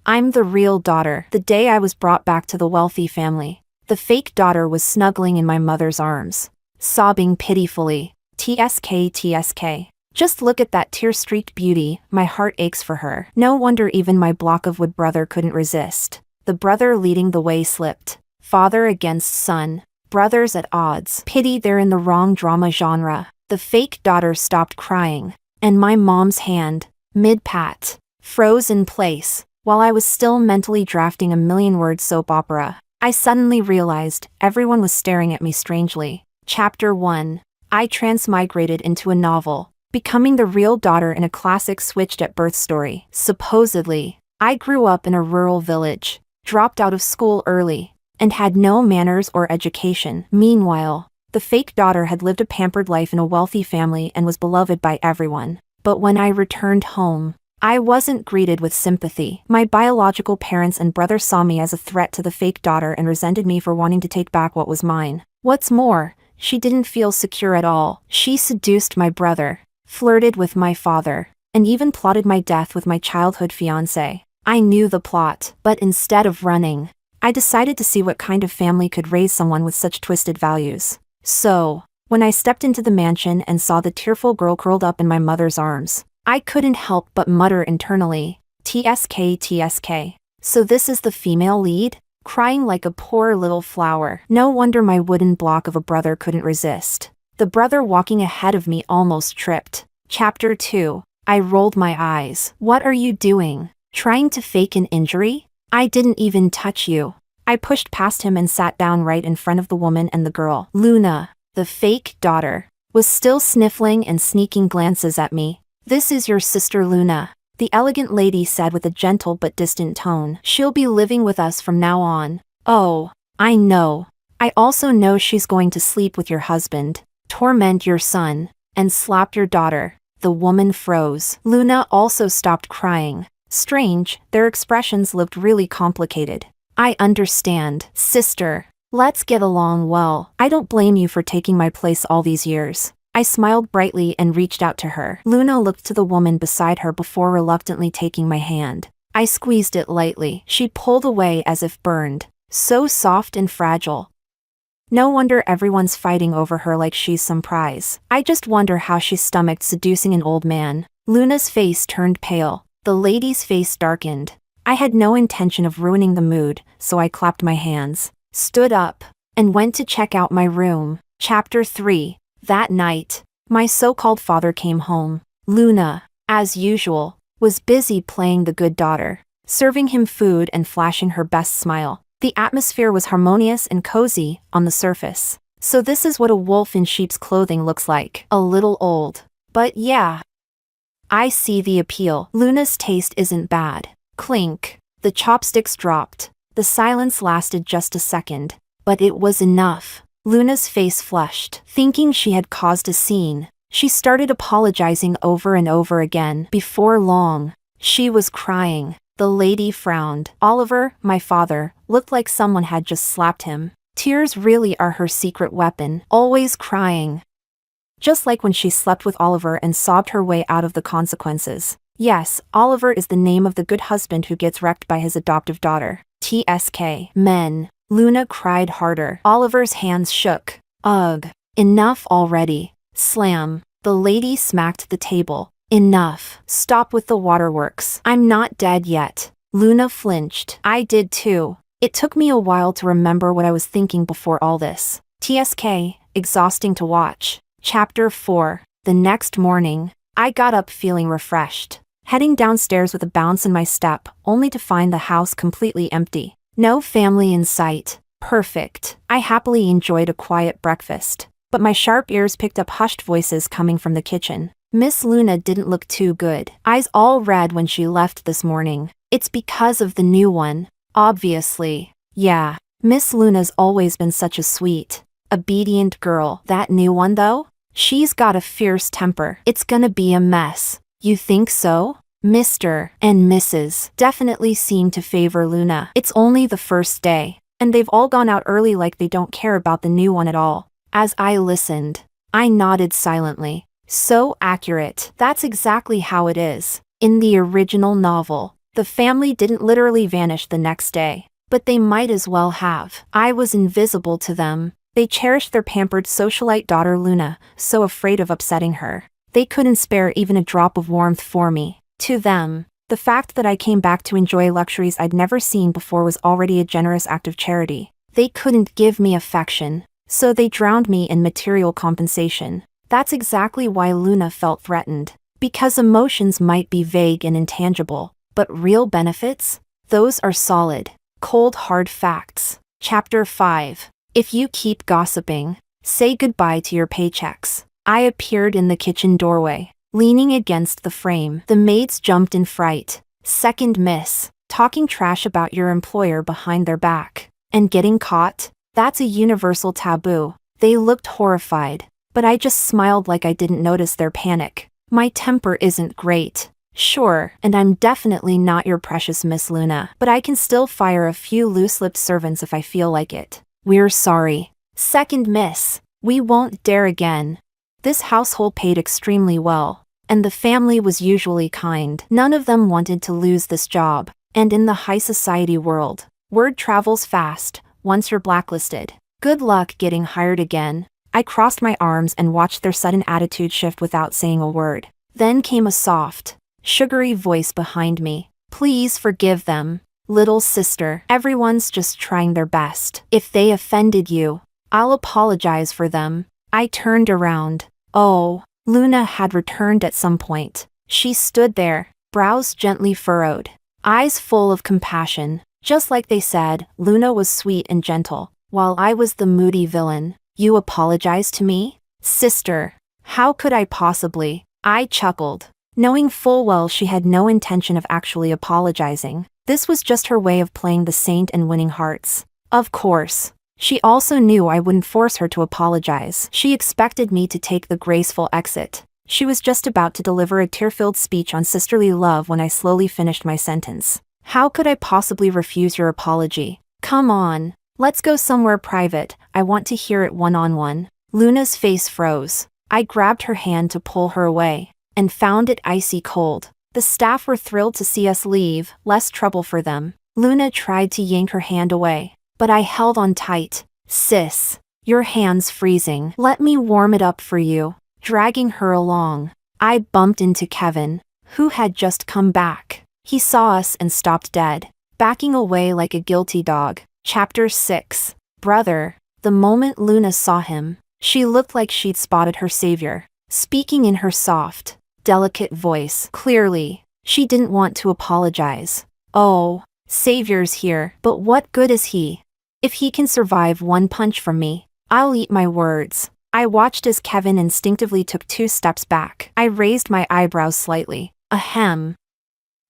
I'm the real daughter. The day I was brought back to the wealthy family, the fake daughter was snuggling in my mother's arms, sobbing pitifully. TSK, TSK. Just look at that tear-streaked beauty, my heart aches for her. No wonder even my block of wood brother couldn't resist. The brother leading the way slipped. Father against son. Brothers at odds. Pity they're in the wrong drama genre. The fake daughter stopped crying, and my mom's hand, mid-pat, froze in place. While I was still mentally drafting a million-word soap opera, I suddenly realized everyone was staring at me strangely. Chapter 1. I transmigrated into a novel, becoming the real daughter in a classic switched-at-birth story. Supposedly, I grew up in a rural village, dropped out of school early, and had no manners or education. Meanwhile, the fake daughter had lived a pampered life in a wealthy family and was beloved by everyone. But when I returned home, I wasn't greeted with sympathy. My biological parents and brother saw me as a threat to the fake daughter and resented me for wanting to take back what was mine. What's more, she didn't feel secure at all. She seduced my brother, flirted with my father, and even plotted my death with my childhood fiancé. I knew the plot, but instead of running, I decided to see what kind of family could raise someone with such twisted values. So, when I stepped into the mansion and saw the tearful girl curled up in my mother's arms, I couldn't help but mutter internally, TSK, TSK. So this is the female lead? Crying like a poor little flower. No wonder my wooden block of a brother couldn't resist. The brother walking ahead of me almost tripped. Chapter 2. I rolled my eyes. What are you doing? Trying to fake an injury? I didn't even touch you. I pushed past him and sat down right in front of the woman and the girl. Luna, the fake daughter, was still sniffling and sneaking glances at me. This is your sister Luna, the elegant lady said with a gentle but distant tone. She'll be living with us from now on. Oh, I know. I also know she's going to sleep with your husband, torment your son, and slap your daughter. The woman froze. Luna also stopped crying. Strange, their expressions looked really complicated. I understand, sister. Let's get along well. I don't blame you for taking my place all these years. I smiled brightly and reached out to her. Luna looked to the woman beside her before reluctantly taking my hand. I squeezed it lightly. She pulled away as if burned. So soft and fragile. No wonder everyone's fighting over her like she's some prize. I just wonder how she stomached seducing an old man. Luna's face turned pale. The lady's face darkened. I had no intention of ruining the mood, so I clapped my hands, stood up, and went to check out my room. Chapter 3. That night, my so-called father came home. Luna, as usual, was busy playing the good daughter, serving him food and flashing her best smile. The atmosphere was harmonious and cozy on the surface. So this is what a wolf in sheep's clothing looks like. A little old. But yeah. I see the appeal. Luna's taste isn't bad. Clink. The chopsticks dropped. The silence lasted just a second. But it was enough. Luna's face flushed. Thinking she had caused a scene, she started apologizing over and over again. Before long, she was crying. The lady frowned. Oliver, my father, looked like someone had just slapped him. Tears really are her secret weapon. Always crying. Just like when she slept with Oliver and sobbed her way out of the consequences. Yes, Oliver is the name of the good husband who gets wrecked by his adoptive daughter. TSK. Men. Luna cried harder. Oliver's hands shook. Ugh. Enough already. Slam. The lady smacked the table. Enough. Stop with the waterworks. I'm not dead yet. Luna flinched. I did too. It took me a while to remember what I was thinking before all this. TSK. Exhausting to watch. Chapter 4. The next morning, I got up feeling refreshed, heading downstairs with a bounce in my step, only to find the house completely empty. No family in sight. Perfect. I happily enjoyed a quiet breakfast, but my sharp ears picked up hushed voices coming from the kitchen. Miss Luna didn't look too good. Eyes all red when she left this morning. It's because of the new one. Obviously. Yeah. Miss Luna's always been such a sweet, obedient girl. That new one though? She's got a fierce temper. It's gonna be a mess. You think so? Mr. and Mrs. definitely seem to favor Luna. It's only the first day, and they've all gone out early like they don't care about the new one at all. As I listened, I nodded silently. So accurate. That's exactly how it is. In the original novel, The family didn't literally vanish the next day, but they might as well have. I was invisible to them. They cherished their pampered socialite daughter Luna, so afraid of upsetting her. They couldn't spare even a drop of warmth for me. To them, the fact that I came back to enjoy luxuries I'd never seen before was already a generous act of charity. They couldn't give me affection, so they drowned me in material compensation. That's exactly why Luna felt threatened. Because emotions might be vague and intangible, but real benefits? Those are solid, cold hard facts. Chapter 5. If you keep gossiping, say goodbye to your paychecks. I appeared in the kitchen doorway, leaning against the frame. The maids jumped in fright. Second miss. Talking trash about your employer behind their back. And getting caught? That's a universal taboo. They looked horrified, but I just smiled like I didn't notice their panic. My temper isn't great. Sure, and I'm definitely not your precious Miss Luna, but I can still fire a few loose-lipped servants if I feel like it. We're sorry. Second miss. We won't dare again. This household paid extremely well, and the family was usually kind. None of them wanted to lose this job, and in the high society world, word travels fast once you're blacklisted. Good luck getting hired again. I crossed my arms and watched their sudden attitude shift without saying a word. Then came a soft, sugary voice behind me. Please forgive them, little sister. Everyone's just trying their best. If they offended you, I'll apologize for them. I turned around. Oh, Luna had returned at some point. She stood there, brows gently furrowed, eyes full of compassion. Just like they said, Luna was sweet and gentle, while I was the moody villain. You apologize to me? Sister, how could I possibly? I chuckled, knowing full well she had no intention of actually apologizing. This was just her way of playing the saint and winning hearts. Of course. She also knew I wouldn't force her to apologize. She expected me to take the graceful exit. She was just about to deliver a tear-filled speech on sisterly love when I slowly finished my sentence. How could I possibly refuse your apology? Come on, let's go somewhere private. I want to hear it one-on-one. Luna's face froze. I grabbed her hand to pull her away, and found it icy cold. The staff were thrilled to see us leave, less trouble for them. Luna tried to yank her hand away, but I held on tight. Sis, your hand's freezing. Let me warm it up for you. Dragging her along, I bumped into Kevin, who had just come back. He saw us and stopped dead, backing away like a guilty dog. Chapter 6. Brother. The moment Luna saw him, she looked like she'd spotted her savior, speaking in her soft, delicate voice. Clearly, she didn't want to apologize. Oh, savior's here, but what good is he? If he can survive one punch from me, I'll eat my words. I watched as Kevin instinctively took 2 steps back. I raised my eyebrows slightly. Ahem.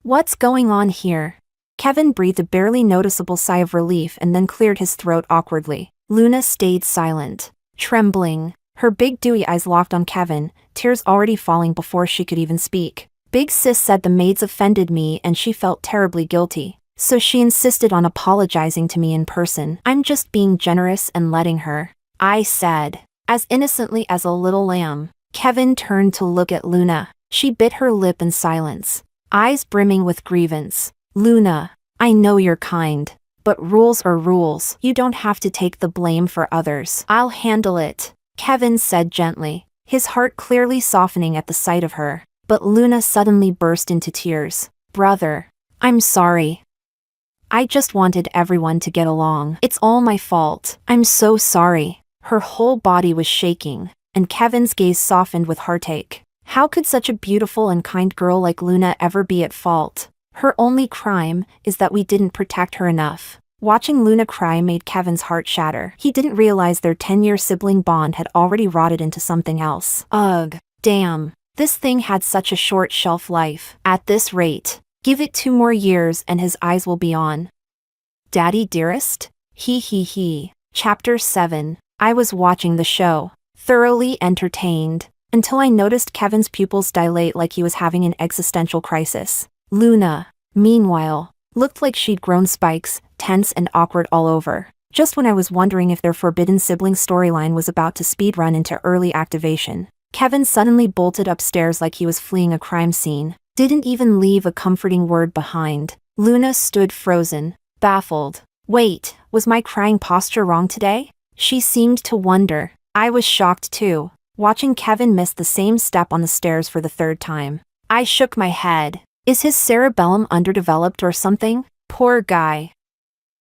What's going on here? Kevin breathed a barely noticeable sigh of relief and then cleared his throat awkwardly. Luna stayed silent, trembling, her big dewy eyes locked on Kevin, tears already falling before she could even speak. Big sis said the maids offended me and she felt terribly guilty, so she insisted on apologizing to me in person. I'm just being generous and letting her, I said, as innocently as a little lamb. Kevin turned to look at Luna. She bit her lip in silence, eyes brimming with grievance. Luna, I know you're kind, but rules are rules. You don't have to take the blame for others. I'll handle it, Kevin said gently, his heart clearly softening at the sight of her. But Luna suddenly burst into tears. Brother, I'm sorry. I just wanted everyone to get along. It's all my fault. I'm so sorry. Her whole body was shaking, and Kevin's gaze softened with heartache. How could such a beautiful and kind girl like Luna ever be at fault? Her only crime is that we didn't protect her enough. Watching Luna cry made Kevin's heart shatter. He didn't realize their 10-year sibling bond had already rotted into something else. Ugh, damn. This thing had such a short shelf life. At this rate, give it 2 more years and his eyes will be on. Daddy dearest? He. Chapter 7. I was watching the show, thoroughly entertained, until I noticed Kevin's pupils dilate like he was having an existential crisis. Luna, meanwhile, looked like she'd grown spikes, tense and awkward all over. Just when I was wondering if their forbidden sibling storyline was about to speedrun into early activation, Kevin suddenly bolted upstairs like he was fleeing a crime scene. Didn't even leave a comforting word behind. Luna stood frozen, baffled. Wait, was my crying posture wrong today? She seemed to wonder. I was shocked too, watching Kevin miss the same step on the stairs for the third time. I shook my head. Is his cerebellum underdeveloped or something? Poor guy.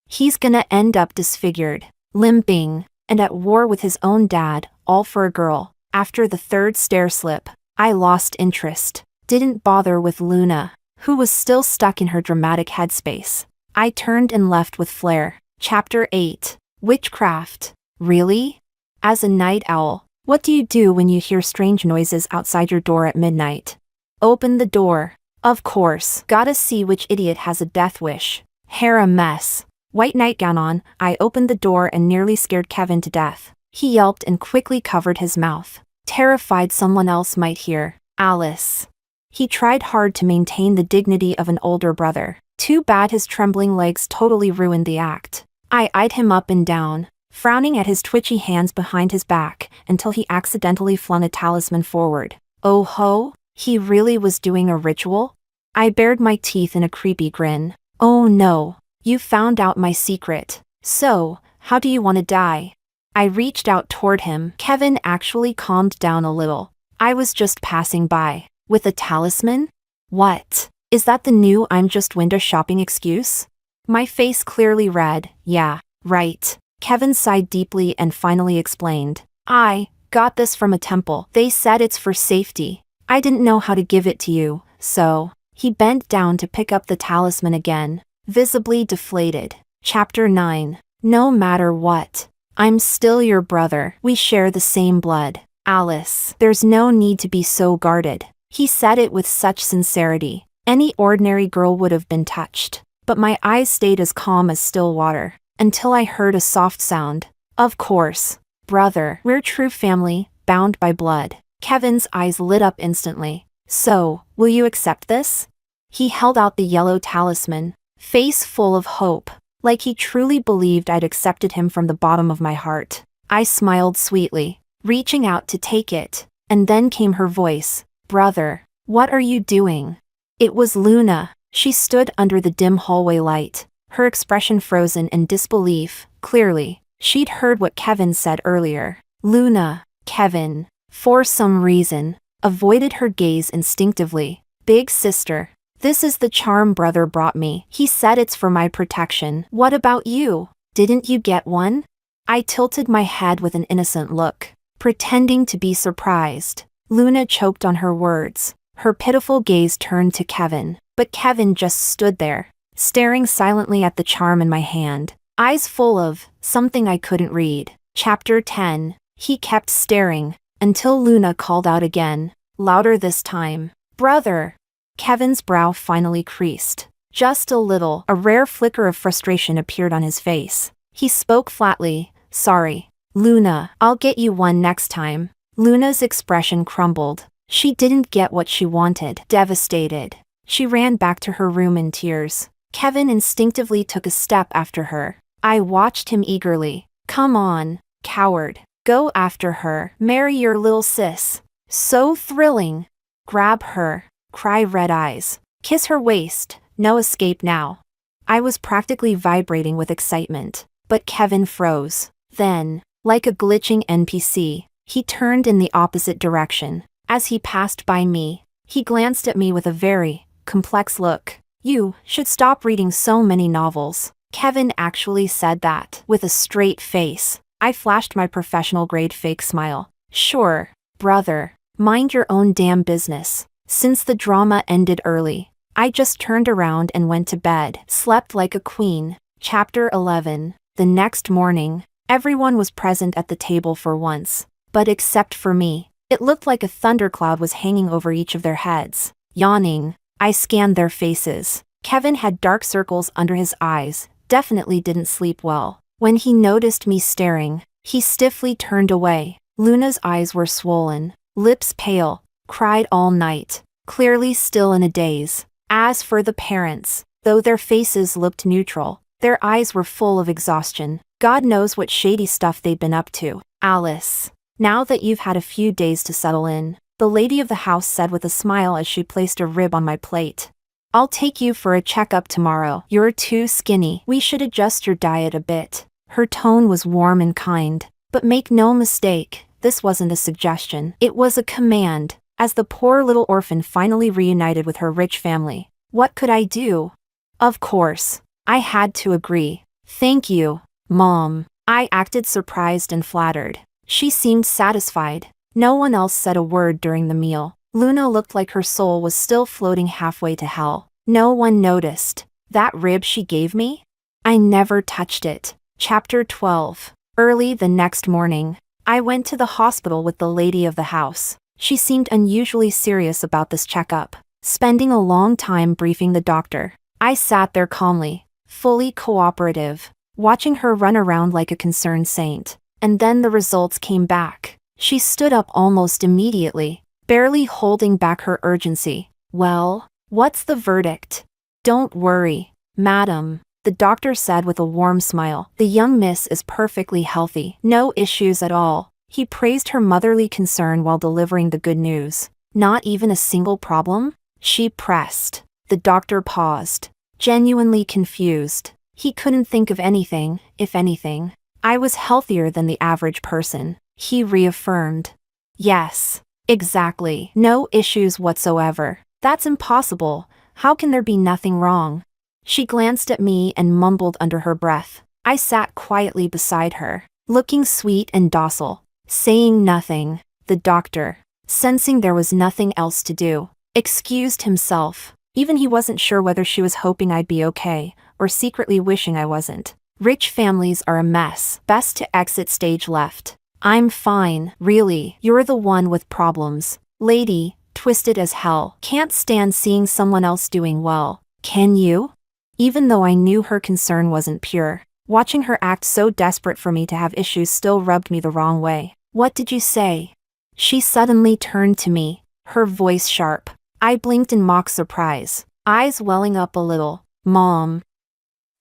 He's gonna end up disfigured, limping, and at war with his own dad, all for a girl. After the third stair slip, I lost interest. Didn't bother with Luna, who was still stuck in her dramatic headspace. I turned and left with flair. Chapter 8. Witchcraft. Really? As a night owl, what do you do when you hear strange noises outside your door at midnight? Open the door. Of course. Gotta see which idiot has a death wish. Hair a mess. White nightgown on, I opened the door and nearly scared Kevin to death. He yelped and quickly covered his mouth, terrified someone else might hear. Alice. He tried hard to maintain the dignity of an older brother. Too bad his trembling legs totally ruined the act. I eyed him up and down, frowning at his twitchy hands behind his back until he accidentally flung a talisman forward. Oh ho, he really was doing a ritual? I bared my teeth in a creepy grin. Oh no. You found out my secret. So, how do you want to die? I reached out toward him. Kevin actually calmed down a little. I was just passing by. With a talisman? What? Is that the new I'm just window shopping excuse? My face clearly read, yeah, right. Kevin sighed deeply and finally explained. I got this from a temple. They said it's for safety. I didn't know how to give it to you, so. He bent down to pick up the talisman again, visibly deflated. Chapter 9. No matter what, I'm still your brother. We share the same blood. Alice, there's no need to be so guarded. He said it with such sincerity. Any ordinary girl would have been touched. But my eyes stayed as calm as still water, until I heard a soft sound. Of course, brother. We're true family, bound by blood. Kevin's eyes lit up instantly. So, will you accept this? He held out the yellow talisman, face full of hope, like he truly believed I'd accepted him from the bottom of my heart. I smiled sweetly, reaching out to take it, and then came her voice. Brother, what are you doing? It was Luna. She stood under the dim hallway light, her expression frozen in disbelief. Clearly, she'd heard what Kevin said earlier. Luna, Kevin, for some reason, avoided her gaze instinctively. Big sister. This is the charm brother brought me. He said it's for my protection. What about you? Didn't you get one? I tilted my head with an innocent look, pretending to be surprised. Luna choked on her words. Her pitiful gaze turned to Kevin, but Kevin just stood there, staring silently at the charm in my hand, eyes full of something I couldn't read. Chapter 10. He kept staring, until Luna called out again, louder this time. Brother! Kevin's brow finally creased. Just a little. A rare flicker of frustration appeared on his face. He spoke flatly, sorry. Luna, I'll get you one next time. Luna's expression crumbled. She didn't get what she wanted. Devastated, she ran back to her room in tears. Kevin instinctively took a step after her. I watched him eagerly. Come on, coward. Go after her. Marry your little sis. So thrilling. Grab her. Cry red eyes. Kiss her waist. No escape now. I was practically vibrating with excitement. But Kevin froze. Then, like a glitching NPC, he turned in the opposite direction. As he passed by me, he glanced at me with a very complex look. You should stop reading so many novels. Kevin actually said that, with a straight face. I flashed my professional-grade fake smile. Sure, brother. Mind your own damn business. Since the drama ended early, I just turned around and went to bed. Slept like a queen. Chapter 11. The next morning, everyone was present at the table for once. But except for me. It looked like a thundercloud was hanging over each of their heads. Yawning, I scanned their faces. Kevin had dark circles under his eyes, definitely didn't sleep well. When he noticed me staring, he stiffly turned away. Luna's eyes were swollen, lips pale, cried all night, clearly still in a daze. As for the parents, though their faces looked neutral, their eyes were full of exhaustion. God knows what shady stuff they'd been up to. Alice. Now that you've had a few days to settle in, the lady of the house said with a smile as she placed a rib on my plate. I'll take you for a checkup tomorrow. You're too skinny. We should adjust your diet a bit. Her tone was warm and kind. But make no mistake, this wasn't a suggestion. It was a command. As the poor little orphan finally reunited with her rich family, what could I do? Of course, I had to agree. Thank you, Mom. I acted surprised and flattered. She seemed satisfied. No one else said a word during the meal. Luna looked like her soul was still floating halfway to hell. No one noticed. That rib she gave me? I never touched it. Chapter 12. Early the next morning, I went to the hospital with the lady of the house. She seemed unusually serious about this checkup, spending a long time briefing the doctor. I sat there calmly, fully cooperative, watching her run around like a concerned saint. And then the results came back. She stood up almost immediately, barely holding back her urgency. Well, what's the verdict? Don't worry, madam, the doctor said with a warm smile. The young miss is perfectly healthy. No issues at all. He praised her motherly concern while delivering the good news. Not even a single problem? She pressed. The doctor paused, genuinely confused. He couldn't think of anything, if anything. I was healthier than the average person, he reaffirmed. Yes. Exactly. No issues whatsoever. That's impossible. How can there be nothing wrong? She glanced at me and mumbled under her breath. I sat quietly beside her, looking sweet and docile, saying nothing. The doctor, sensing there was nothing else to do, excused himself. Even he wasn't sure whether she was hoping I'd be okay, or secretly wishing I wasn't. Rich families are a mess. Best to exit stage left. I'm fine, really. You're the one with problems. Lady, twisted as hell. Can't stand seeing someone else doing well. Can you? Even though I knew her concern wasn't pure, watching her act so desperate for me to have issues still rubbed me the wrong way. What did you say? She suddenly turned to me, her voice sharp. I blinked in mock surprise, eyes welling up a little. Mom.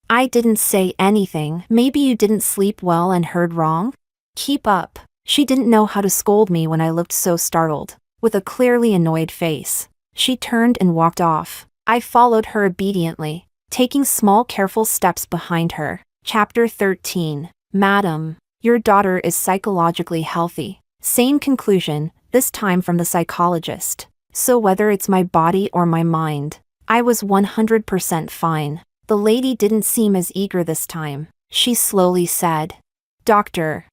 I didn't say anything. Maybe you didn't sleep well and heard wrong? Keep up. She didn't know how to scold me when I looked so startled. With a clearly annoyed face, she turned and walked off. I followed her obediently, taking small careful steps behind her. Chapter 13. Madam, your daughter is psychologically healthy. Same conclusion, this time from the psychologist. So whether it's my body or my mind, I was 100% fine. The lady didn't seem as eager this time. She slowly said, Doctor.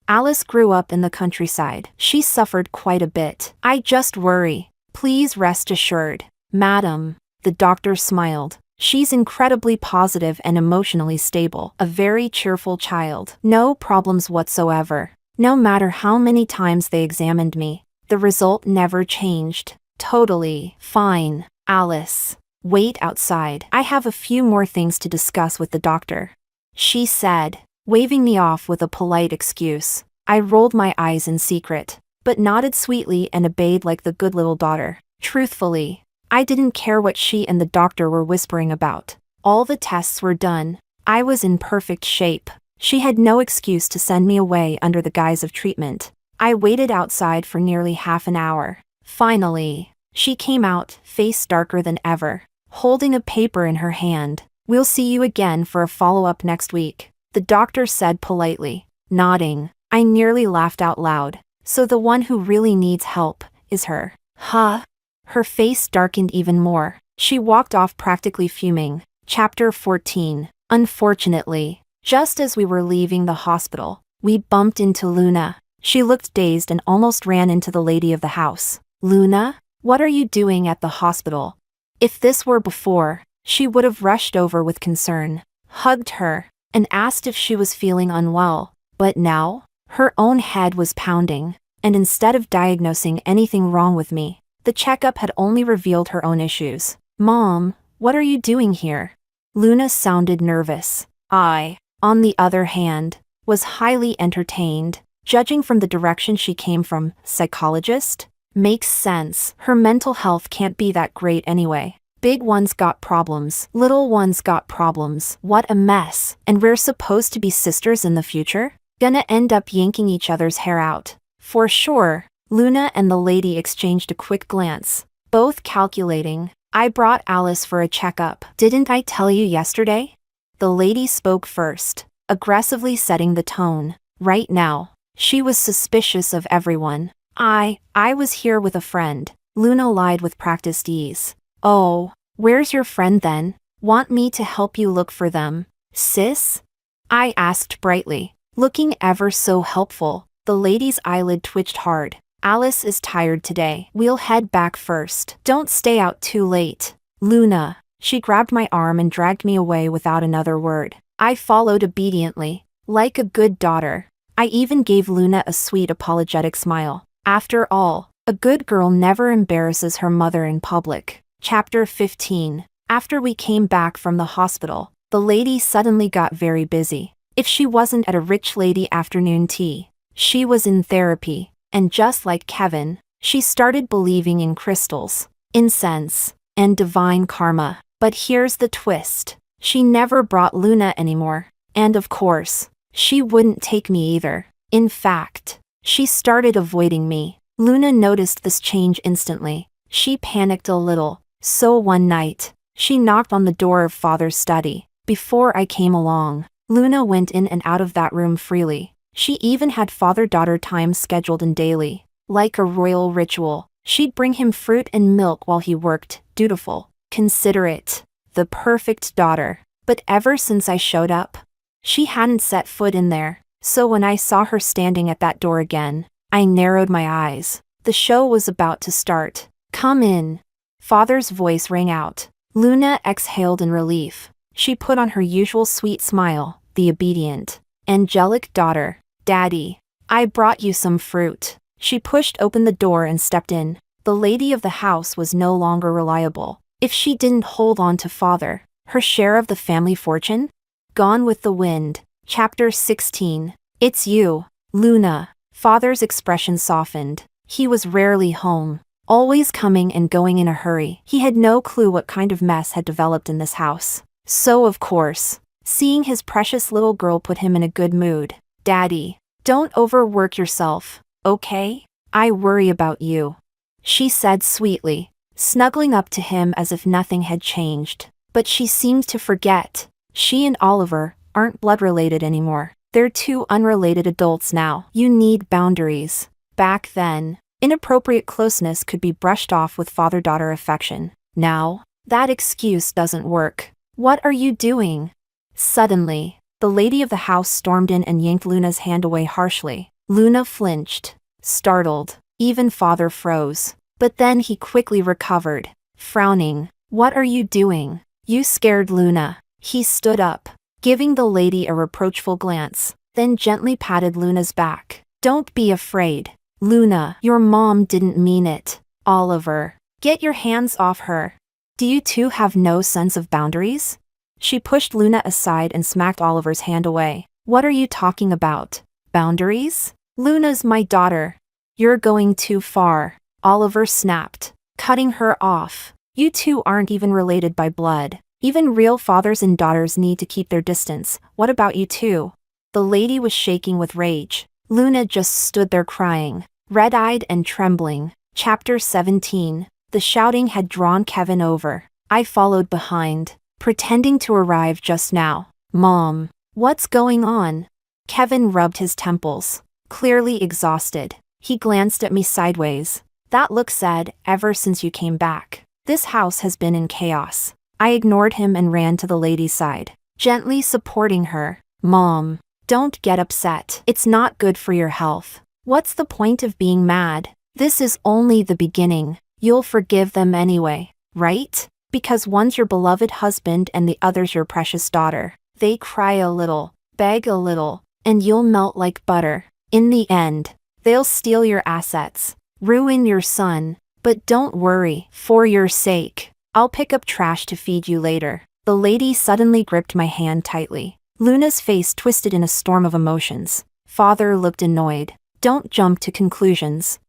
Alice grew up in the countryside. She suffered quite a bit. I just worry. Please rest assured. Madam, the doctor smiled. She's incredibly positive and emotionally stable. A very cheerful child. No problems whatsoever. No matter how many times they examined me, the result never changed. Totally fine. Alice, wait outside. I have a few more things to discuss with the doctor, she said, waving me off with a polite excuse. I rolled my eyes in secret, but nodded sweetly and obeyed like the good little daughter. Truthfully, I didn't care what she and the doctor were whispering about. All the tests were done. I was in perfect shape. She had no excuse to send me away under the guise of treatment. I waited outside for nearly half an hour. Finally, she came out, face darker than ever, holding a paper in her hand. We'll see you again for a follow-up next week, the doctor said politely, nodding. I nearly laughed out loud. So the one who really needs help is her. Huh? Her face darkened even more. She walked off practically fuming. Chapter 14. Unfortunately, just as we were leaving the hospital, we bumped into Luna. She looked dazed and almost ran into the lady of the house. Luna? What are you doing at the hospital? If this were before, she would have rushed over with concern, hugged her, and asked if she was feeling unwell. But now, her own head was pounding, and instead of diagnosing anything wrong with me, the checkup had only revealed her own issues. Mom, what are you doing here? Luna sounded nervous. I, on the other hand, was highly entertained. Judging from the direction she came from, psychologist? Makes sense. Her mental health can't be that great anyway. Big ones got problems. Little ones got problems. What a mess. And we're supposed to be sisters in the future? Gonna end up yanking each other's hair out. For sure. Luna and the lady exchanged a quick glance, both calculating. I brought Alice for a checkup. Didn't I tell you yesterday? The lady spoke first, aggressively setting the tone. Right now, she was suspicious of everyone. I was here with a friend, Luna lied with practiced ease. Oh, where's your friend then? Want me to help you look for them, sis? I asked brightly, looking ever so helpful. The lady's eyelid twitched hard. Alice is tired today. We'll head back first. Don't stay out too late. Luna. She grabbed my arm and dragged me away without another word. I followed obediently, like a good daughter. I even gave Luna a sweet apologetic smile. After all, a good girl never embarrasses her mother in public. Chapter 15. After we came back from the hospital, the lady suddenly got very busy. If she wasn't at a rich lady afternoon tea, she was in therapy. And just like Kevin, she started believing in crystals, incense, and divine karma. But here's the twist. She never brought Luna anymore. And of course, she wouldn't take me either. In fact, she started avoiding me. Luna noticed this change instantly. She panicked a little. So one night, she knocked on the door of Father's study. Before I came along, Luna went in and out of that room freely. She even had father-daughter time scheduled in daily. Like a royal ritual, she'd bring him fruit and milk while he worked, dutiful, considerate, the perfect daughter. But ever since I showed up, she hadn't set foot in there. So when I saw her standing at that door again, I narrowed my eyes. The show was about to start. Come in. Father's voice rang out. Luna exhaled in relief. She put on her usual sweet smile, the obedient, angelic daughter. Daddy, I brought you some fruit. She pushed open the door and stepped in. The lady of the house was no longer reliable. If she didn't hold on to father, her share of the family fortune? Gone with the wind. Chapter 16. It's you, Luna. Father's expression softened. He was rarely home, always coming and going in a hurry. He had no clue what kind of mess had developed in this house. So of course, seeing his precious little girl put him in a good mood. Daddy, don't overwork yourself, okay? I worry about you, she said sweetly, snuggling up to him as if nothing had changed. But she seemed to forget. She and Oliver aren't blood-related anymore. They're two unrelated adults now. You need boundaries. Back then, inappropriate closeness could be brushed off with father-daughter affection. Now, that excuse doesn't work. What are you doing? Suddenly, the lady of the house stormed in and yanked Luna's hand away harshly. Luna flinched, startled. Even father froze. But then he quickly recovered, frowning. What are you doing? You scared Luna. He stood up, giving the lady a reproachful glance, then gently patted Luna's back. Don't be afraid. Luna, your mom didn't mean it. Oliver, get your hands off her. Do you two have no sense of boundaries? She pushed Luna aside and smacked Oliver's hand away. What are you talking about? Boundaries? Luna's my daughter. You're going too far. Oliver snapped, cutting her off. You two aren't even related by blood. Even real fathers and daughters need to keep their distance. What about you two? The lady was shaking with rage. Luna just stood there crying, red-eyed and trembling. Chapter 17. The shouting had drawn Kevin over. I followed behind, pretending to arrive just now. Mom, what's going on? Kevin rubbed his temples, clearly exhausted. He glanced at me sideways. That look said, ever since you came back, this house has been in chaos. I ignored him and ran to the lady's side, gently supporting her. Mom, don't get upset. It's not good for your health. What's the point of being mad? This is only the beginning. You'll forgive them anyway, right? Because one's your beloved husband and the other's your precious daughter. They cry a little, beg a little, and you'll melt like butter. In the end, they'll steal your assets, ruin your son. But don't worry, for your sake, I'll pick up trash to feed you later. The lady suddenly gripped my hand tightly. Luna's face twisted in a storm of emotions. Father looked annoyed. Don't jump to conclusions.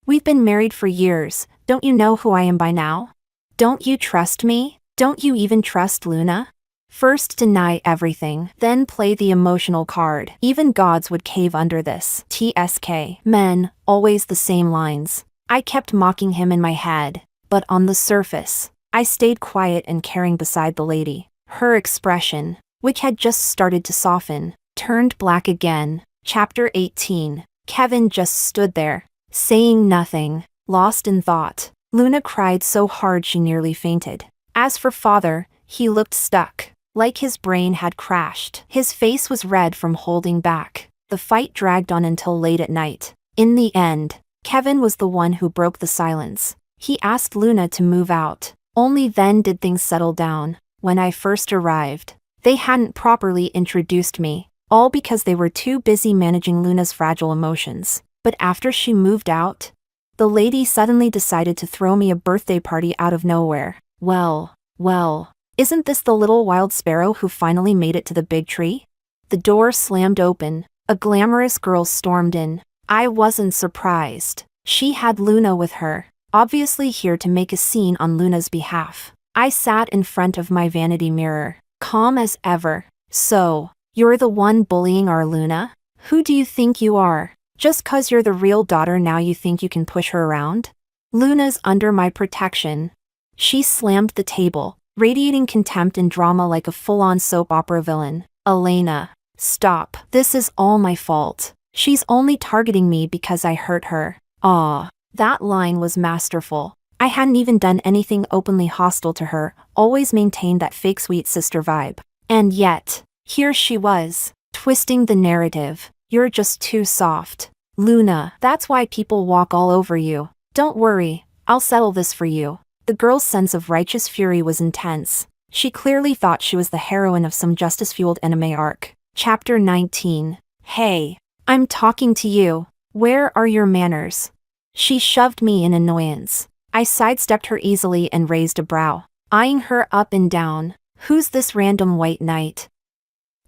We've been married for years. Don't you know who I am by now? Don't you trust me? Don't you even trust Luna? First deny everything, then play the emotional card. Even gods would cave under this. TSK. Men, always the same lines. I kept mocking him in my head. But on the surface, I stayed quiet and caring beside the lady. Her expression, which had just started to soften, turned black again. Chapter 18. Kevin just stood there, saying nothing, lost in thought. Luna cried so hard she nearly fainted. As for father, he looked stuck, like his brain had crashed. His face was red from holding back. The fight dragged on until late at night. In the end, Kevin was the one who broke the silence. He asked Luna to move out. Only then did things settle down. When I first arrived, they hadn't properly introduced me, all because they were too busy managing Luna's fragile emotions. But after she moved out, the lady suddenly decided to throw me a birthday party out of nowhere. Well, isn't this the little wild sparrow who finally made it to the big tree? The door slammed open. A glamorous girl stormed in. I wasn't surprised. She had Luna with her, obviously here to make a scene on Luna's behalf. I sat in front of my vanity mirror, calm as ever. So, you're the one bullying our Luna? Who do you think you are? Just 'cause you're the real daughter now you think you can push her around? Luna's under my protection. She slammed the table, radiating contempt and drama like a full-on soap opera villain. Elena, stop. This is all my fault. She's only targeting me because I hurt her. Aw, that line was masterful. I hadn't even done anything openly hostile to her, always maintained that fake sweet sister vibe. And yet, here she was, twisting the narrative. You're just too soft. Luna, that's why people walk all over you. Don't worry, I'll settle this for you. The girl's sense of righteous fury was intense. She clearly thought she was the heroine of some justice-fueled anime arc. Chapter 19. Hey, I'm talking to you. Where are your manners? She shoved me in annoyance. I sidestepped her easily and raised a brow, eyeing her up and down. Who's this random white knight?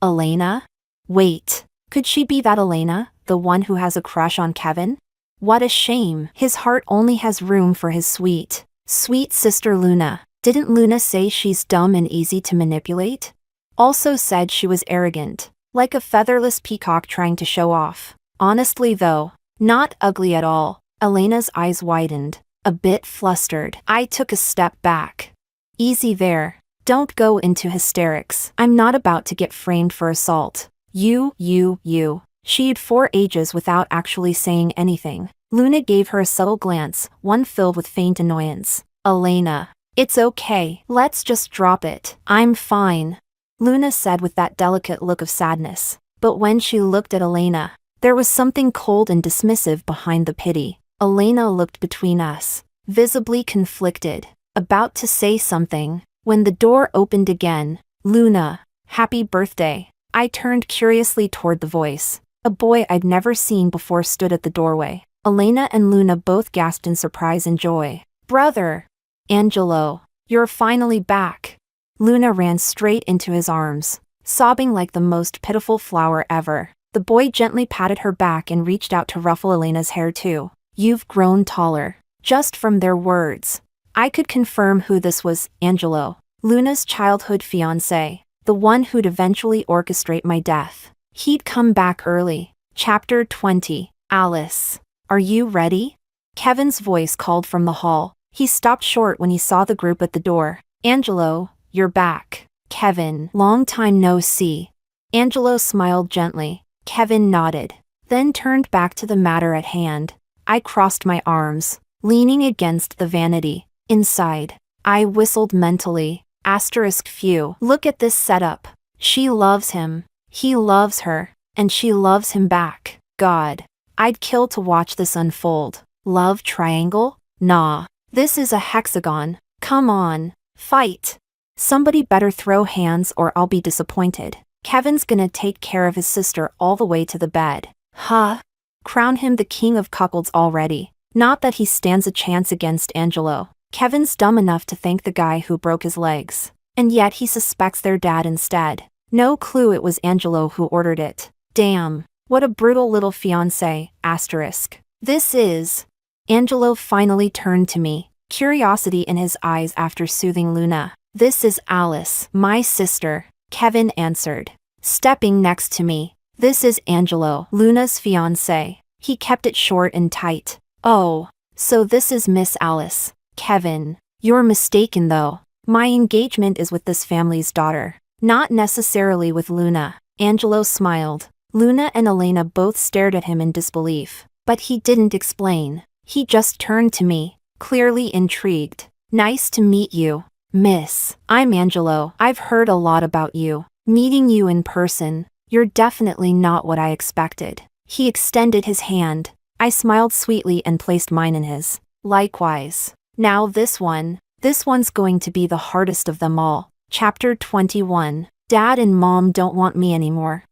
Elena? Wait, could she be that Elena, the one who has a crush on Kevin? What a shame. His heart only has room for his sweet sister Luna. Didn't Luna say she's dumb and easy to manipulate? Also said she was arrogant, like a featherless peacock trying to show off. Honestly though, not ugly at all. Elena's eyes widened, a bit flustered. I took a step back. Easy there. Don't go into hysterics. I'm not about to get framed for assault. You. She had 4 ages without actually saying anything. Luna gave her a subtle glance, one filled with faint annoyance. Elena, it's okay. Let's just drop it. I'm fine, Luna said with that delicate look of sadness. But when she looked at Elena, there was something cold and dismissive behind the pity. Elena looked between us, visibly conflicted, about to say something, when the door opened again. Luna, happy birthday. I turned curiously toward the voice. A boy I'd never seen before stood at the doorway. Elena and Luna both gasped in surprise and joy. Brother! Angelo, you're finally back. Luna ran straight into his arms, sobbing like the most pitiful flower ever. The boy gently patted her back and reached out to ruffle Elena's hair too. You've grown taller. Just from their words, I could confirm who this was. Angelo, Luna's childhood fiancé, the one who'd eventually orchestrate my death. He'd come back early. Chapter 20. Alice, are you ready? Kevin's voice called from the hall. He stopped short when he saw the group at the door. Angelo, you're back. Kevin, long time no see. Angelo smiled gently. Kevin nodded, then turned back to the matter at hand. I crossed my arms, leaning against the vanity. Inside, I whistled mentally. Phew. Look at this setup. She loves him. He loves her. And she loves him back. God, I'd kill to watch this unfold. Love triangle? Nah. This is a hexagon. Come on. Fight. Somebody better throw hands or I'll be disappointed. Kevin's gonna take care of his sister all the way to the bed. Huh? Crown him the king of cuckolds already. Not that he stands a chance against Angelo. Kevin's dumb enough to thank the guy who broke his legs. And yet he suspects their dad instead. No clue it was Angelo who ordered it. Damn, what a brutal little fiancé. This is... Angelo finally turned to me, curiosity in his eyes after soothing Luna. This is Alice, my sister, Kevin answered, stepping next to me. This is Angelo, Luna's fiancé. He kept it short and tight. Oh, so this is Miss Alice. Kevin, you're mistaken though. My engagement is with this family's daughter, not necessarily with Luna. Angelo smiled. Luna and Elena both stared at him in disbelief, but he didn't explain. He just turned to me, clearly intrigued. Nice to meet you, miss. I'm Angelo. I've heard a lot about you. Meeting you in person, you're definitely not what I expected. He extended his hand. I smiled sweetly and placed mine in his. Likewise. Now this one's going to be the hardest of them all. Chapter 21. Dad and Mom don't want me anymore.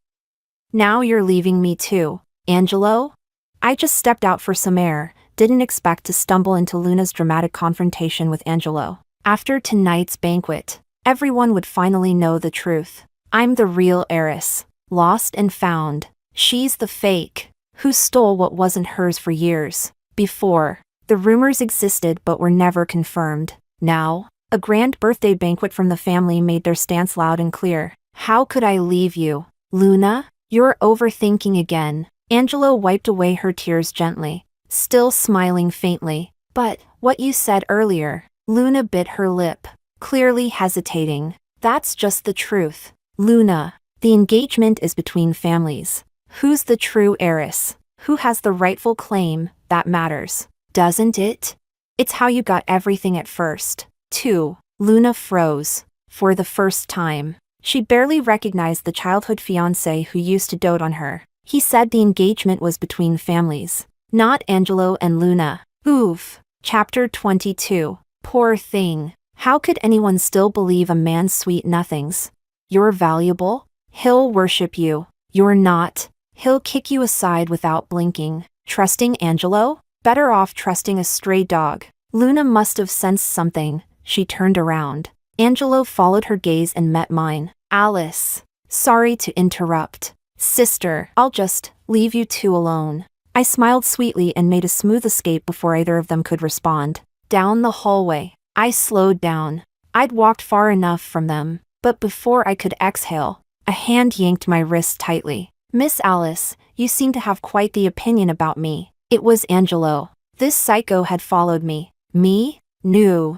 Now you're leaving me too, Angelo? I just stepped out for some air, didn't expect to stumble into Luna's dramatic confrontation with Angelo. After tonight's banquet, everyone would finally know the truth. I'm the real heiress, lost and found. She's the fake, who stole what wasn't hers for years. Before, the rumors existed but were never confirmed. Now, a grand birthday banquet from the family made their stance loud and clear. How could I leave you, Luna? You're overthinking again. Angelo wiped away her tears gently, still smiling faintly. But, what you said earlier. Luna bit her lip, clearly hesitating. That's just the truth. Luna, the engagement is between families. Who's the true heiress? Who has the rightful claim? That matters, doesn't it? It's how you got everything at first, too. Luna froze. For the first time. She barely recognized the childhood fiancé who used to dote on her. He said the engagement was between families, not Angelo and Luna. Oof. Chapter 22. Poor thing. How could anyone still believe a man's sweet nothings? You're valuable? He'll worship you. You're not. He'll kick you aside without blinking. Trusting Angelo? Better off trusting a stray dog. Luna must have sensed something. She turned around. Angelo followed her gaze and met mine. Alice. Sorry to interrupt. Sister, I'll just leave you two alone. I smiled sweetly and made a smooth escape before either of them could respond. Down the hallway. I slowed down. I'd walked far enough from them, but before I could exhale, a hand yanked my wrist tightly. Miss Alice, you seem to have quite the opinion about me. It was Angelo. This psycho had followed me. Me? New.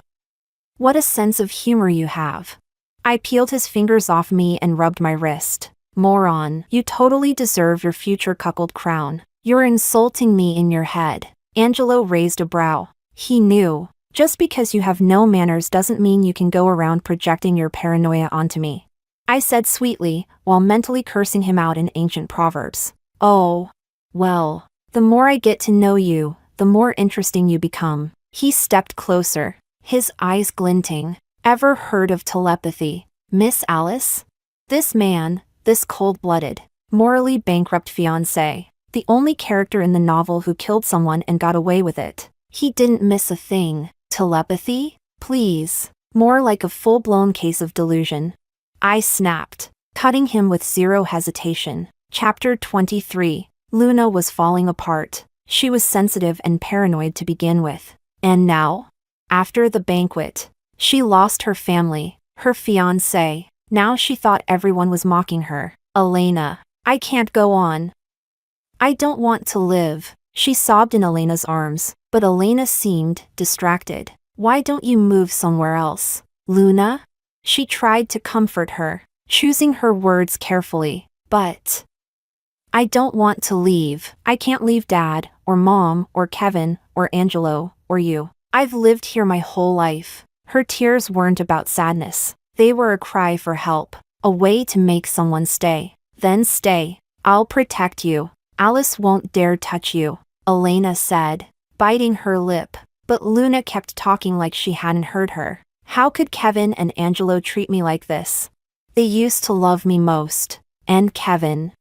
What a sense of humor you have. I peeled his fingers off me and rubbed my wrist. Moron, you totally deserve your future cuckold crown. You're insulting me in your head. Angelo raised a brow. He knew. Just because you have no manners doesn't mean you can go around projecting your paranoia onto me. I said sweetly, while mentally cursing him out in ancient proverbs. Oh. Well, the more I get to know you, the more interesting you become. He stepped closer, his eyes glinting. Ever heard of telepathy, Miss Alice? This man, this cold-blooded, morally bankrupt fiancé, the only character in the novel who killed someone and got away with it. He didn't miss a thing. Telepathy? Please. More like a full-blown case of delusion. I snapped, cutting him with zero hesitation. Chapter 23. Luna was falling apart. She was sensitive and paranoid to begin with. And now? After the banquet, she lost her family, her fiancé. Now she thought everyone was mocking her. Elena, I can't go on. I don't want to live. She sobbed in Elena's arms, but Elena seemed distracted. Why don't you move somewhere else, Luna? She tried to comfort her, choosing her words carefully. But I don't want to leave. I can't leave Dad, or Mom, or Kevin, or Angelo, or you. I've lived here my whole life. Her tears weren't about sadness. They were a cry for help, a way to make someone stay. Then stay. I'll protect you. Alice won't dare touch you, Elena said, biting her lip. But Luna kept talking like she hadn't heard her. How could Kevin and Angelo treat me like this? They used to love me most. And Kevin.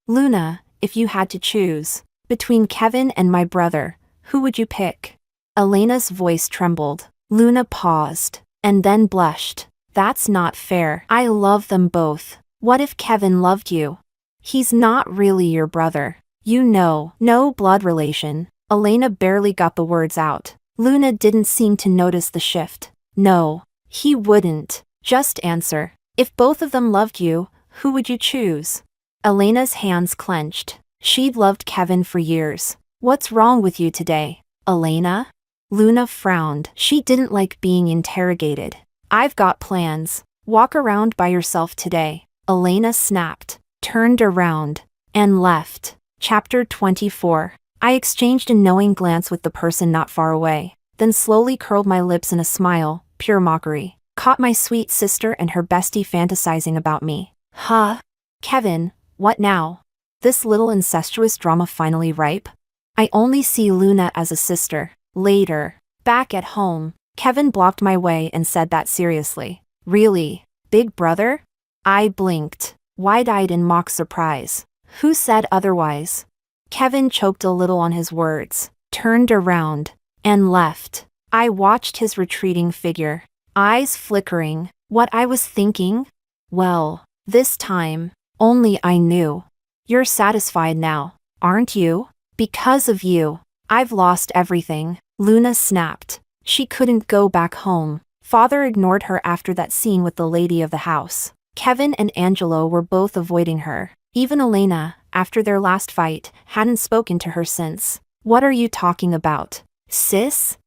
Luna, if you had to choose between Kevin and my brother, who would you pick? Elena's voice trembled. Luna paused, and then blushed. That's not fair. I love them both. What if Kevin loved you? He's not really your brother. You know, no blood relation. Elena barely got the words out. Luna didn't seem to notice the shift. No, he wouldn't. Just answer. If both of them loved you, who would you choose? Elena's hands clenched. She'd loved Kevin for years. What's wrong with you today, Elena? Luna frowned. She didn't like being interrogated. I've got plans. Walk around by yourself today. Elena snapped, turned around, and left. Chapter 24. I exchanged a knowing glance with the person not far away, then slowly curled my lips in a smile, pure mockery. Caught my sweet sister and her bestie fantasizing about me. Huh? Kevin, what now? This little incestuous drama finally ripe? I only see Luna as a sister. Later. Back at home, Kevin blocked my way and said that seriously. Really? Big brother? I blinked, wide-eyed in mock surprise. Who said otherwise? Kevin choked a little on his words, turned around, and left. I watched his retreating figure, eyes flickering. What I was thinking? Well, this time, only I knew. You're satisfied now, aren't you? Because of you, I've lost everything. Luna snapped. She couldn't go back home. Father ignored her after that scene with the lady of the house. Kevin and Angelo were both avoiding her. Even Elena, after their last fight, hadn't spoken to her since. What are you talking about, sis?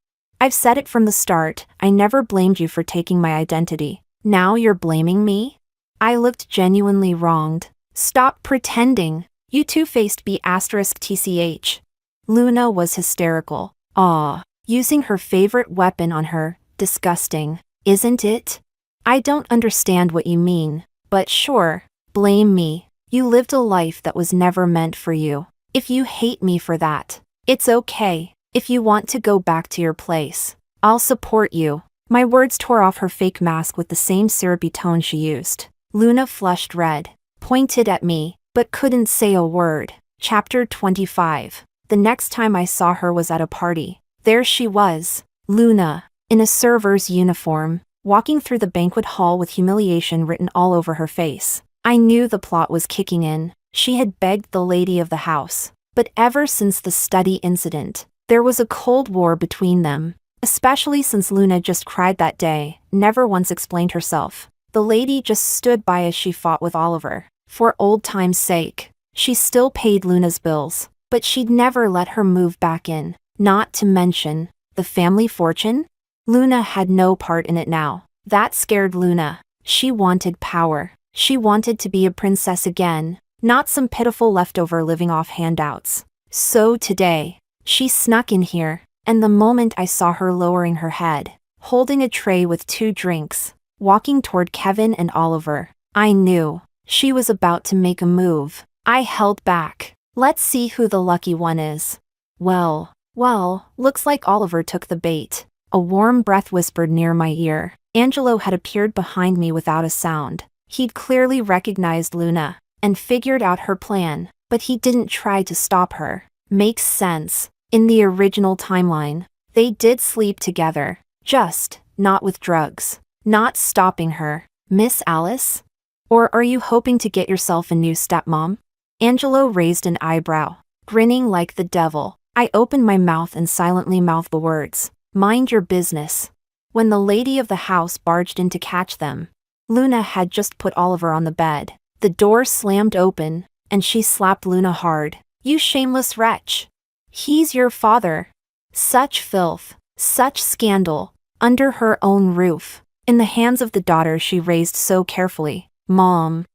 I've said it from the start, I never blamed you for taking my identity. Now you're blaming me? I looked genuinely wronged. Stop pretending. You two-faced B*TCH. Luna was hysterical. Aw, using her favorite weapon on her. Disgusting, isn't it? I don't understand what you mean, but sure, blame me. You lived a life that was never meant for you. If you hate me for that, it's okay. If you want to go back to your place, I'll support you. My words tore off her fake mask with the same syrupy tone she used. Luna flushed red, pointed at me, but couldn't say a word. Chapter 25. The next time I saw her was at a party. There she was, Luna, in a server's uniform, walking through the banquet hall with humiliation written all over her face. I knew the plot was kicking in. She had begged the lady of the house. But ever since the study incident, there was a cold war between them. Especially since Luna just cried that day, never once explained herself. The lady just stood by as she fought with Oliver. For old time's sake, she still paid Luna's bills, but she'd never let her move back in. Not to mention, the family fortune? Luna had no part in it now. That scared Luna. She wanted power. She wanted to be a princess again, not some pitiful leftover living off handouts. So today, she snuck in here, and the moment I saw her lowering her head, holding a tray with 2 drinks, walking toward Kevin and Oliver, I knew she was about to make a move. I held back. Let's see who the lucky one is. Well, looks like Oliver took the bait. A warm breath whispered near my ear. Angelo had appeared behind me without a sound. He'd clearly recognized Luna, and figured out her plan, but he didn't try to stop her. Makes sense. In the original timeline, they did sleep together. Just, not with drugs. Not stopping her. Miss Alice? Or are you hoping to get yourself a new stepmom? Angelo raised an eyebrow, grinning like the devil. I opened my mouth and silently mouthed the words, "Mind your business." When the lady of the house barged in to catch them, Luna had just put Oliver on the bed. The door slammed open, and she slapped Luna hard. "You shameless wretch! He's your father." Such filth, such scandal, under her own roof, in the hands of the daughter she raised so carefully. Mom.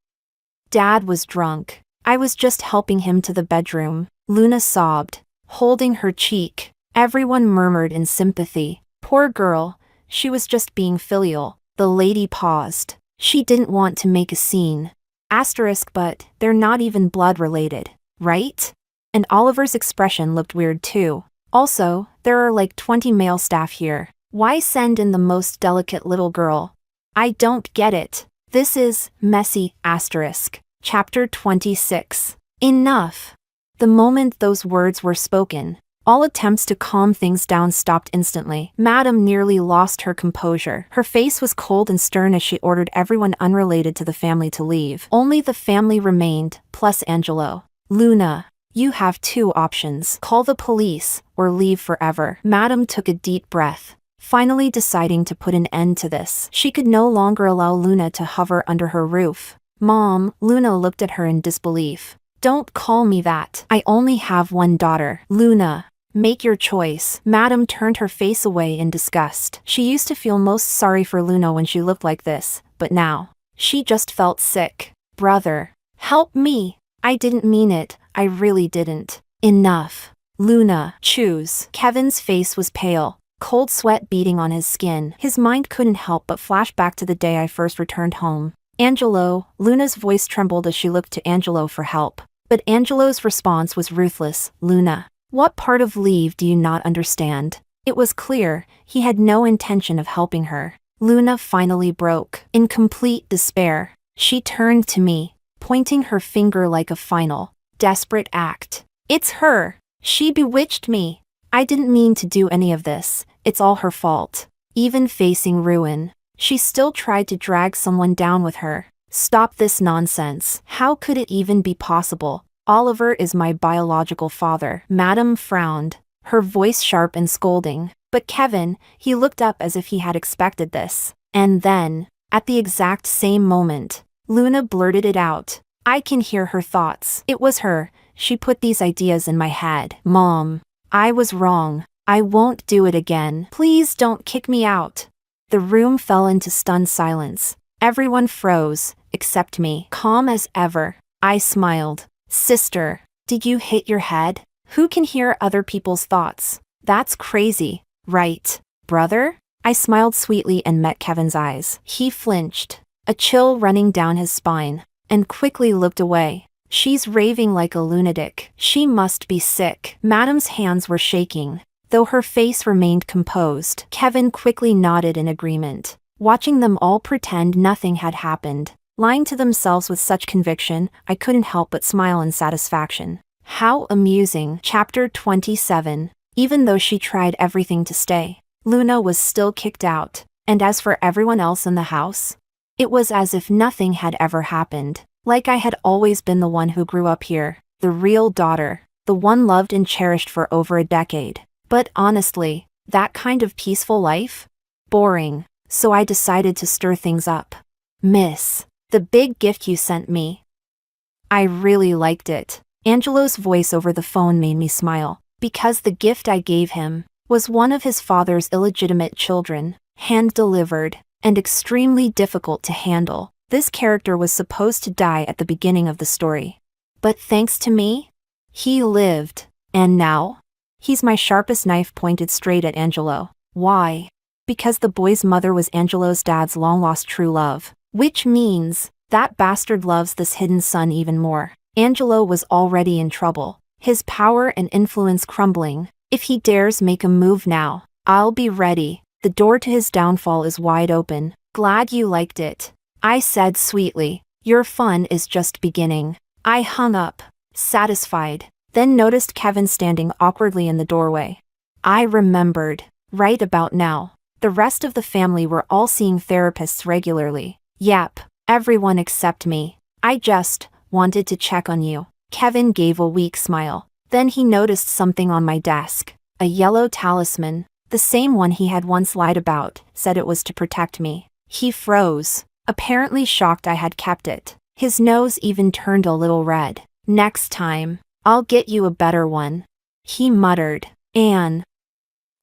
Dad was drunk. I was just helping him to the bedroom. Luna sobbed, holding her cheek. Everyone murmured in sympathy. Poor girl, she was just being filial. The lady paused. She didn't want to make a scene. Asterisk, but they're not even blood related, right? And Oliver's expression looked weird too. Also, there are like 20 male staff here. Why send in the most delicate little girl? I don't get it. This is messy. Asterisk. Chapter 26. Enough. The moment those words were spoken, all attempts to calm things down stopped instantly. Madame nearly lost her composure. Her face was cold and stern as she ordered everyone unrelated to the family to leave. Only the family remained, plus Angelo. Luna, you have 2 options. Call the police, or leave forever. Madame took a deep breath, finally deciding to put an end to this. She could no longer allow Luna to hover under her roof. Mom, Luna looked at her in disbelief. Don't call me that. I only have 1 daughter. Luna, Make your choice. Madam turned her face away in disgust. She used to feel most sorry for Luna when she looked like this, but now, she just felt sick. Brother, help me. I didn't mean it, I really didn't. Enough. Luna, choose. Kevin's face was pale, cold sweat beading on his skin. His mind couldn't help but flash back to the day I first returned home. Angelo, Luna's voice trembled as she looked to Angelo for help. But Angelo's response was ruthless. Luna, what part of leave do you not understand? It was clear, he had no intention of helping her. Luna finally broke. In complete despair, she turned to me, pointing her finger like a final, desperate act. It's her. She bewitched me. I didn't mean to do any of this. It's all her fault. Even facing ruin, she still tried to drag someone down with her. Stop this nonsense. How could it even be possible? Oliver is my biological father. Madam frowned, her voice sharp and scolding. But Kevin, he looked up as if he had expected this. And then, at the exact same moment, Luna blurted it out. I can hear her thoughts. It was her. She put these ideas in my head. Mom, I was wrong. I won't do it again. Please don't kick me out. The room fell into stunned silence. Everyone froze, except me. Calm as ever, I smiled. Sister, did you hit your head? Who can hear other people's thoughts? That's crazy, right? Brother? I smiled sweetly and met Kevin's eyes. He flinched, a chill running down his spine, and quickly looked away. She's raving like a lunatic. She must be sick. Madam's hands were shaking, though her face remained composed. Kevin quickly nodded in agreement, watching them all pretend nothing had happened. Lying to themselves with such conviction, I couldn't help but smile in satisfaction. How amusing. Chapter 27. Even though she tried everything to stay, Luna was still kicked out, and as for everyone else in the house, it was as if nothing had ever happened. Like I had always been the one who grew up here, the real daughter, the one loved and cherished for over a decade. But honestly, that kind of peaceful life? Boring. So I decided to stir things up. Miss, the big gift you sent me. I really liked it. Angelo's voice over the phone made me smile, because the gift I gave him was one of his father's illegitimate children, hand-delivered, and extremely difficult to handle. This character was supposed to die at the beginning of the story. But thanks to me, he lived. And now? He's my sharpest knife pointed straight at Angelo. Why? Because the boy's mother was Angelo's dad's long-lost true love. Which means, that bastard loves this hidden son even more. Angelo was already in trouble, his power and influence crumbling. If he dares make a move now, I'll be ready. The door to his downfall is wide open. Glad you liked it, I said sweetly. Your fun is just beginning. I hung up, satisfied, then noticed Kevin standing awkwardly in the doorway. I remembered, right about now, the rest of the family were all seeing therapists regularly. Yep, everyone except me. I just wanted to check on you. Kevin gave a weak smile. Then he noticed something on my desk. A yellow talisman, the same one he had once lied about, said it was to protect me. He froze, apparently shocked I had kept it. His nose even turned a little red. Next time, I'll get you a better one, he muttered. Anne,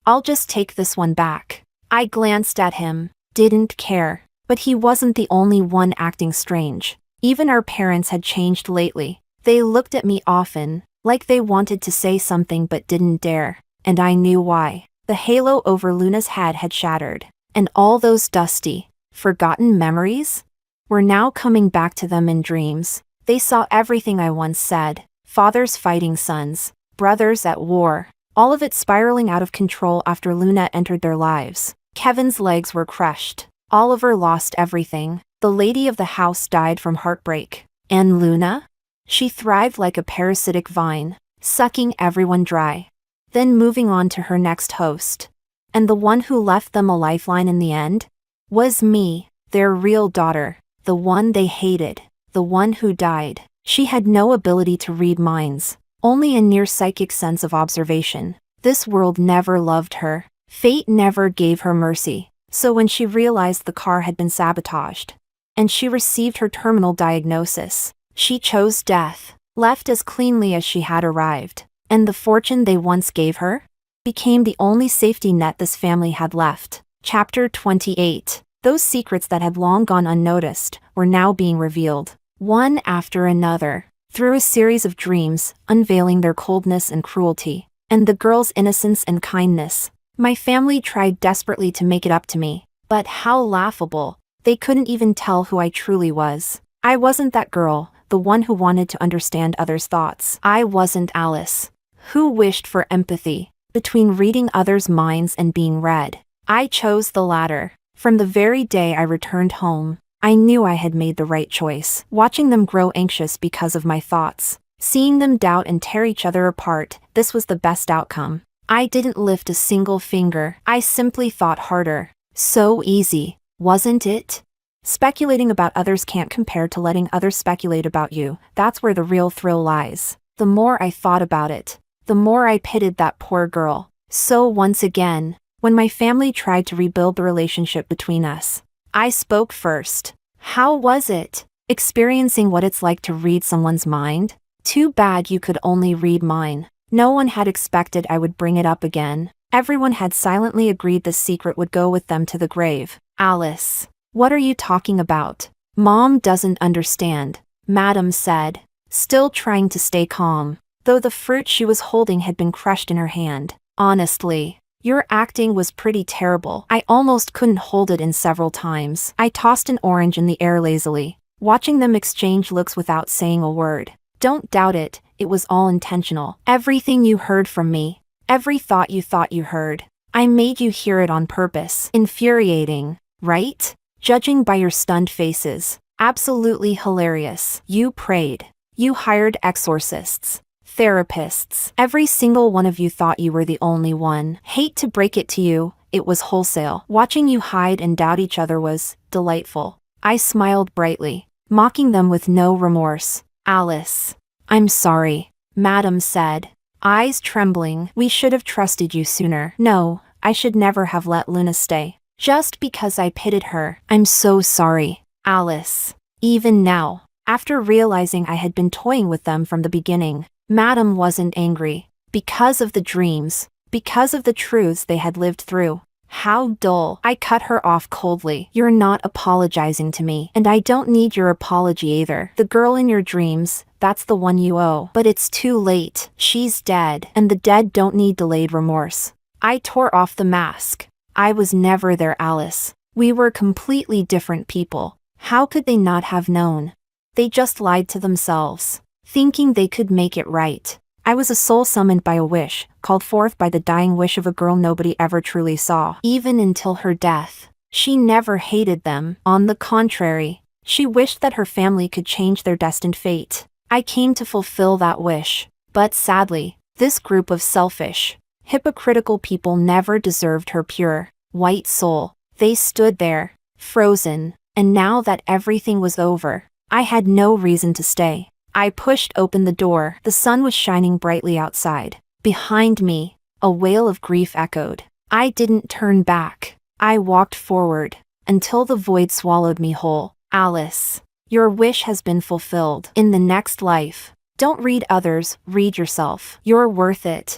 I'll just take this one back. I glanced at him, didn't care. But he wasn't the only one acting strange. Even our parents had changed lately. They looked at me often, like they wanted to say something but didn't dare. And I knew why. The halo over Luna's head had shattered. And all those dusty, forgotten memories were now coming back to them in dreams. They saw everything I once said. Fathers fighting sons, brothers at war. All of it spiraling out of control after Luna entered their lives. Kevin's legs were crushed. Oliver lost everything. The lady of the house died from heartbreak. And Luna? She thrived like a parasitic vine, sucking everyone dry, then moving on to her next host. And the one who left them a lifeline in the end was me, their real daughter, the one they hated, the one who died. She had no ability to read minds, only a near psychic sense of observation. This world never loved her. Fate never gave her mercy. So when she realized the car had been sabotaged, and she received her terminal diagnosis, she chose death, left as cleanly as she had arrived. And the fortune they once gave her became the only safety net this family had left. Chapter 28. Those secrets that had long gone unnoticed were now being revealed, one after another, through a series of dreams, unveiling their coldness and cruelty, and the girl's innocence and kindness. My family tried desperately to make it up to me, but how laughable. They couldn't even tell who I truly was. I wasn't that girl, the one who wanted to understand others' thoughts. I wasn't Alice, who wished for empathy. Between reading others' minds and being read, I chose the latter. From the very day I returned home, I knew I had made the right choice. Watching them grow anxious because of my thoughts, seeing them doubt and tear each other apart, this was the best outcome. I didn't lift a single finger. I simply thought harder. So easy, wasn't it? Speculating about others can't compare to letting others speculate about you. That's where the real thrill lies. The more I thought about it, the more I pitied that poor girl. So once again, when my family tried to rebuild the relationship between us, I spoke first. How was it? Experiencing what it's like to read someone's mind? Too bad you could only read mine. No one had expected I would bring it up again. Everyone had silently agreed the secret would go with them to the grave. Alice, what are you talking about? Mom doesn't understand, Madam said, still trying to stay calm, though the fruit she was holding had been crushed in her hand. Honestly, your acting was pretty terrible. I almost couldn't hold it in several times. I tossed an orange in the air lazily, watching them exchange looks without saying a word. Don't doubt it, it was all intentional. Everything you heard from me, every thought you heard, I made you hear it on purpose. Infuriating, right? Judging by your stunned faces. Absolutely hilarious. You prayed. You hired exorcists, therapists. Every single one of you thought you were the only one. Hate to break it to you, it was wholesale. Watching you hide and doubt each other was delightful. I smiled brightly, mocking them with no remorse. Alice, I'm sorry, Madam said, eyes trembling. We should have trusted you sooner. No, I should never have let Luna stay. Just because I pitied her. I'm so sorry, Alice. Even now, after realizing I had been toying with them from the beginning, Madam wasn't angry. Because of the dreams, because of the truths they had lived through. How dull. I cut her off coldly. You're not apologizing to me, and I don't need your apology either. The girl in your dreams, that's the one you owe. But it's too late. She's dead, and the dead don't need delayed remorse. I tore off the mask. I was never their Alice. We were completely different people. How could they not have known? They just lied to themselves, thinking they could make it right. I was a soul summoned by a wish, called forth by the dying wish of a girl nobody ever truly saw. Even until her death, she never hated them. On the contrary, she wished that her family could change their destined fate. I came to fulfill that wish. But sadly, this group of selfish, hypocritical people never deserved her pure, white soul. They stood there, frozen, and now that everything was over, I had no reason to stay. I pushed open the door. The sun was shining brightly outside. Behind me, a wail of grief echoed. I didn't turn back. I walked forward, until the void swallowed me whole. Alice, your wish has been fulfilled. In the next life, don't read others, read yourself. You're worth it.